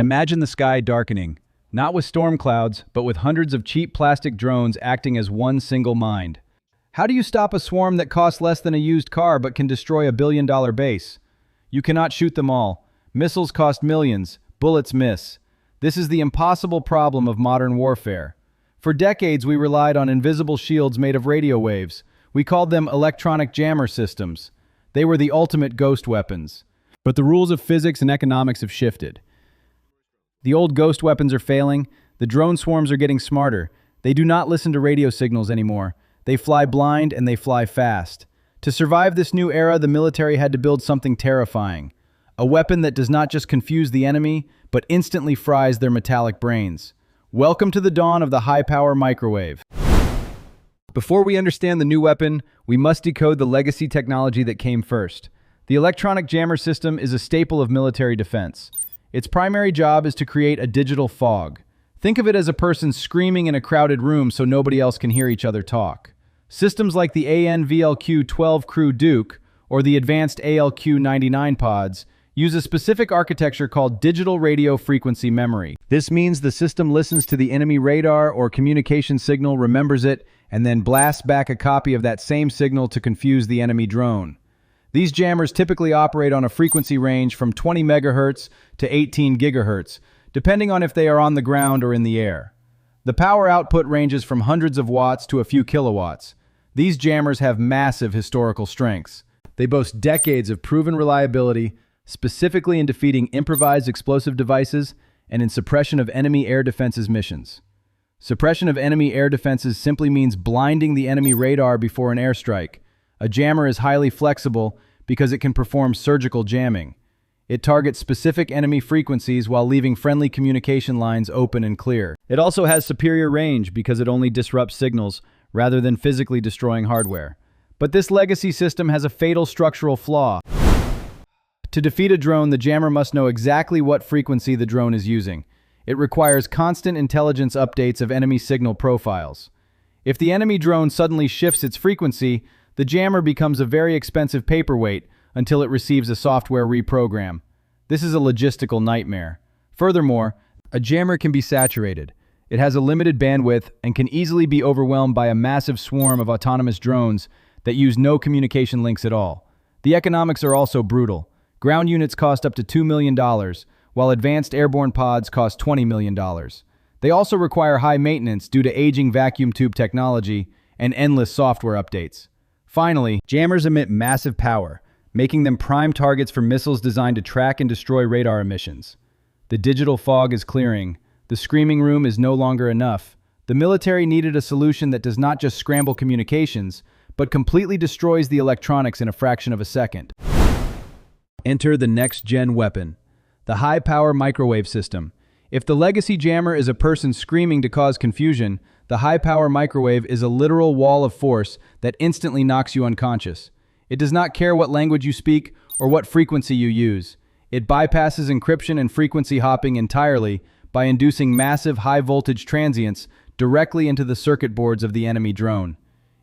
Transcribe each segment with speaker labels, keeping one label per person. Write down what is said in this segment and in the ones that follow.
Speaker 1: Imagine the sky darkening, not with storm clouds, but with hundreds of cheap plastic drones acting as one single mind. How do you stop a swarm that costs less than a used car but can destroy $1 billion base? You cannot shoot them all. Missiles cost millions, bullets miss. This is the impossible problem of modern warfare. For decades, we relied on invisible shields made of radio waves. We called them electronic jammer systems. They were the ultimate ghost weapons. But the rules of physics and economics have shifted. The old ghost weapons are failing. The drone swarms are getting smarter. They do not listen to radio signals anymore. They fly blind and they fly fast. To survive this new era, the military had to build something terrifying. A weapon that does not just confuse the enemy, but instantly fries their metallic brains. Welcome to the dawn of the high-power microwave. Before we understand the new weapon, we must decode the legacy technology that came first. The electronic jammer system is a staple of military defense. Its primary job is to create a digital fog. Think of it as a person screaming in a crowded room so nobody else can hear each other talk. Systems like the ANVLQ-12 Crew Duke or the advanced ALQ-99 pods use a specific architecture called digital radio frequency memory. This means the system listens to the enemy radar or communication signal, remembers it, and then blasts back a copy of that same signal to confuse the enemy drone. These jammers typically operate on a frequency range from 20 MHz to 18 GHz, depending on if they are on the ground or in the air. The power output ranges from hundreds of watts to a few kilowatts. These jammers have massive historical strengths. They boast decades of proven reliability, specifically in defeating improvised explosive devices and in suppression of enemy air defenses missions. Suppression of enemy air defenses simply means blinding the enemy radar before an airstrike. A jammer is highly flexible because it can perform surgical jamming. It targets specific enemy frequencies while leaving friendly communication lines open and clear. It also has superior range because it only disrupts signals rather than physically destroying hardware. But this legacy system has a fatal structural flaw. To defeat a drone, the jammer must know exactly what frequency the drone is using. It requires constant intelligence updates of enemy signal profiles. If the enemy drone suddenly shifts its frequency, the jammer becomes a very expensive paperweight until it receives a software reprogram. This is a logistical nightmare. Furthermore, a jammer can be saturated. It has a limited bandwidth and can easily be overwhelmed by a massive swarm of autonomous drones that use no communication links at all. The economics are also brutal. Ground units cost up to $2 million, while advanced airborne pods cost $20 million. They also require high maintenance due to aging vacuum tube technology and endless software updates. Finally, jammers emit massive power, making them prime targets for missiles designed to track and destroy radar emissions. The digital fog is clearing. The screaming room is no longer enough. The military needed a solution that does not just scramble communications, but completely destroys the electronics in a fraction of a second. Enter the next-gen weapon, the high-power microwave system. If the legacy jammer is a person screaming to cause confusion, the high-power microwave is a literal wall of force that instantly knocks you unconscious. It does not care what language you speak or what frequency you use. It bypasses encryption and frequency hopping entirely by inducing massive high-voltage transients directly into the circuit boards of the enemy drone.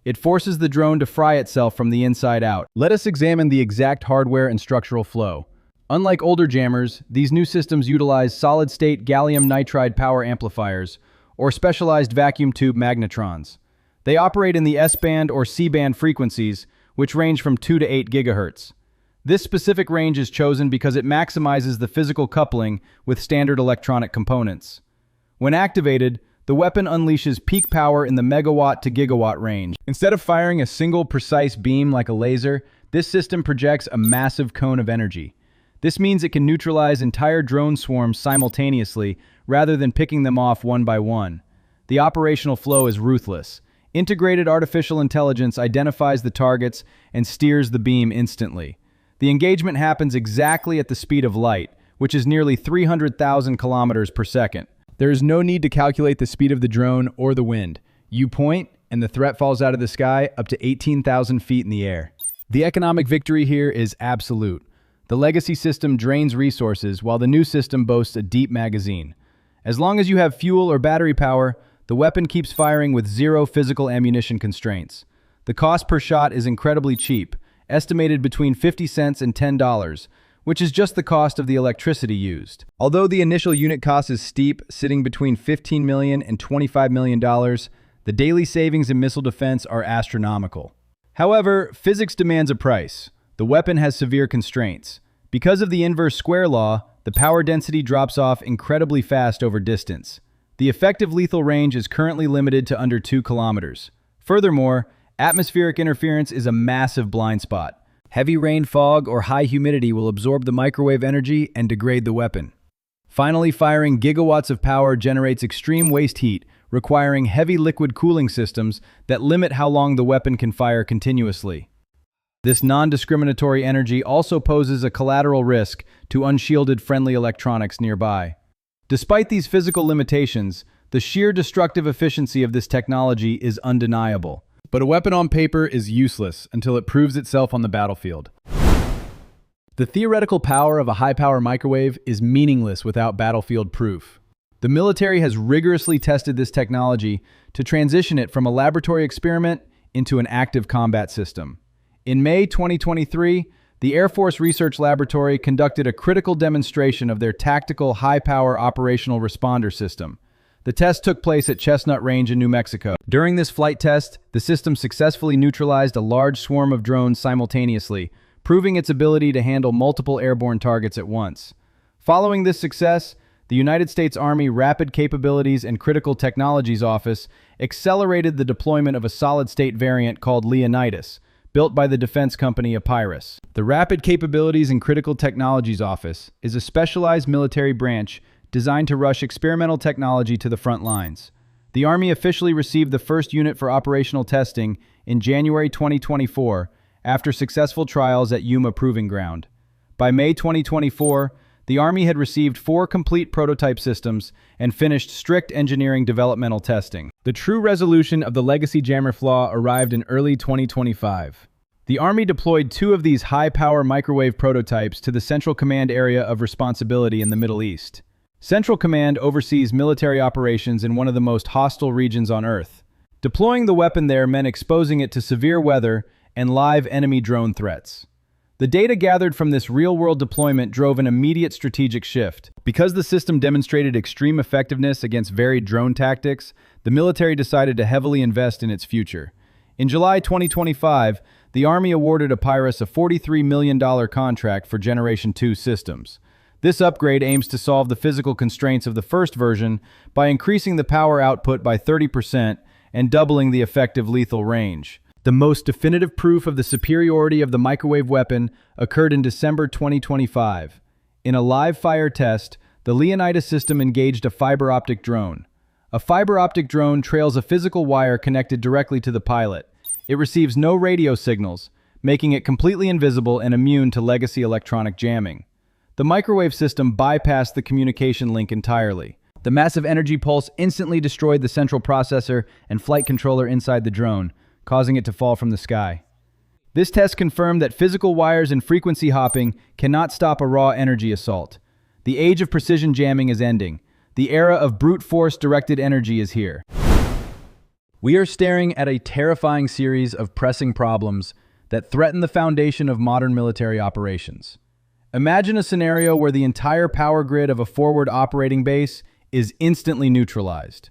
Speaker 1: It forces the drone to fry itself from the inside out. Let us examine the exact hardware and structural flow. Unlike older jammers, these new systems utilize solid-state gallium nitride power amplifiers or specialized vacuum tube magnetrons. They operate in the S-band or C-band frequencies, which range from 2 to 8 GHz. This specific range is chosen because it maximizes the physical coupling with standard electronic components. When activated, the weapon unleashes peak power in the megawatt to gigawatt range. Instead of firing a single precise beam like a laser, this system projects a massive cone of energy. This means it can neutralize entire drone swarms simultaneously rather than picking them off one by one. The operational flow is ruthless. Integrated artificial intelligence identifies the targets and steers the beam instantly. The engagement happens exactly at the speed of light, which is nearly 300,000 kilometers per second. There is no need to calculate the speed of the drone or the wind. You point, and the threat falls out of the sky up to 18,000 feet in the air. The economic victory here is absolute. The legacy system drains resources, while the new system boasts a deep magazine. As long as you have fuel or battery power, the weapon keeps firing with zero physical ammunition constraints. The cost per shot is incredibly cheap, estimated between 50 cents and $10, which is just the cost of the electricity used. Although the initial unit cost is steep, sitting between $15 million and $25 million, the daily savings in missile defense are astronomical. However, physics demands a price. The weapon has severe constraints. Because of the inverse square law, the power density drops off incredibly fast over distance. The effective lethal range is currently limited to under 2 kilometers. Furthermore, atmospheric interference is a massive blind spot. Heavy rain, fog, or high humidity will absorb the microwave energy and degrade the weapon. Finally, firing gigawatts of power generates extreme waste heat, requiring heavy liquid cooling systems that limit how long the weapon can fire continuously. This non-discriminatory energy also poses a collateral risk to unshielded friendly electronics nearby. Despite these physical limitations, the sheer destructive efficiency of this technology is undeniable. But a weapon on paper is useless until it proves itself on the battlefield. The theoretical power of a high-power microwave is meaningless without battlefield proof. The military has rigorously tested this technology to transition it from a laboratory experiment into an active combat system. In May 2023, the Air Force Research Laboratory conducted a critical demonstration of their tactical high-power operational responder system. The test took place at Chestnut Range in New Mexico. During this flight test, the system successfully neutralized a large swarm of drones simultaneously, proving its ability to handle multiple airborne targets at once. Following this success, the United States Army Rapid Capabilities and Critical Technologies Office accelerated the deployment of a solid-state variant called Leonidas, built by the defense company Epirus. The Rapid Capabilities and Critical Technologies Office is a specialized military branch designed to rush experimental technology to the front lines. The Army officially received the first unit for operational testing in January 2024 after successful trials at Yuma Proving Ground. By May 2024, the Army had received 4 complete prototype systems and finished strict engineering developmental testing. The true resolution of the legacy jammer Flaw arrived in early 2025. The Army deployed 2 of these high-power microwave prototypes to the Central Command area of responsibility in the Middle East. Central Command oversees military operations in one of the most hostile regions on Earth. Deploying the weapon there meant exposing it to severe weather and live enemy drone threats. The data gathered from this real-world deployment drove an immediate strategic shift. Because the system demonstrated extreme effectiveness against varied drone tactics, the military decided to heavily invest in its future. In July 2025, the Army awarded Epirus a $43 million contract for Generation 2 systems. This upgrade aims to solve the physical constraints of the first version by increasing the power output by 30% and doubling the effective lethal range. The most definitive proof of the superiority of the microwave weapon occurred in December 2025. In a live-fire test, the Leonidas system engaged a fiber-optic drone. A fiber-optic drone trails a physical wire connected directly to the pilot. It receives no radio signals, making it completely invisible and immune to legacy electronic jamming. The microwave system bypassed the communication link entirely. The massive energy pulse instantly destroyed the central processor and flight controller inside the drone, causing it to fall from the sky. This test confirmed that physical wires and frequency hopping cannot stop a raw energy assault. The age of precision jamming is ending. The era of brute force directed energy is here. We are staring at a terrifying series of pressing problems that threaten the foundation of modern military operations. Imagine a scenario where the entire power grid of a forward operating base is instantly neutralized.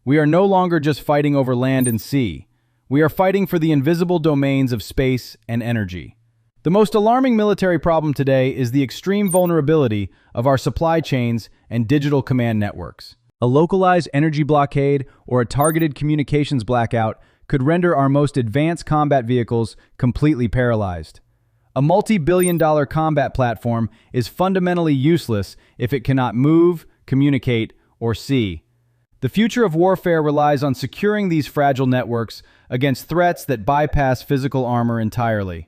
Speaker 1: We are no longer just fighting over land and sea. We are fighting for the invisible domains of space and energy. The most alarming military problem today is the extreme vulnerability of our supply chains and digital command networks. A localized energy blockade or a targeted communications blackout could render our most advanced combat vehicles completely paralyzed. A multi-billion-dollar combat platform is fundamentally useless if it cannot move, communicate, or see. The future of warfare relies on securing these fragile networks against threats that bypass physical armor entirely.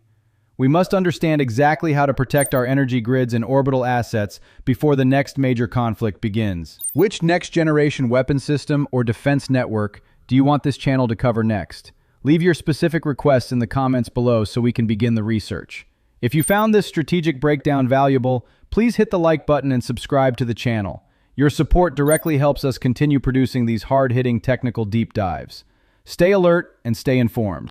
Speaker 1: We must understand exactly how to protect our energy grids and orbital assets before the next major conflict begins. Which next-generation weapon system or defense network do you want this channel to cover next? Leave your specific requests in the comments below so we can begin the research. If you found this strategic breakdown valuable, please hit the like button and subscribe to the channel. Your support directly helps us continue producing these hard-hitting technical deep dives. Stay alert and stay informed.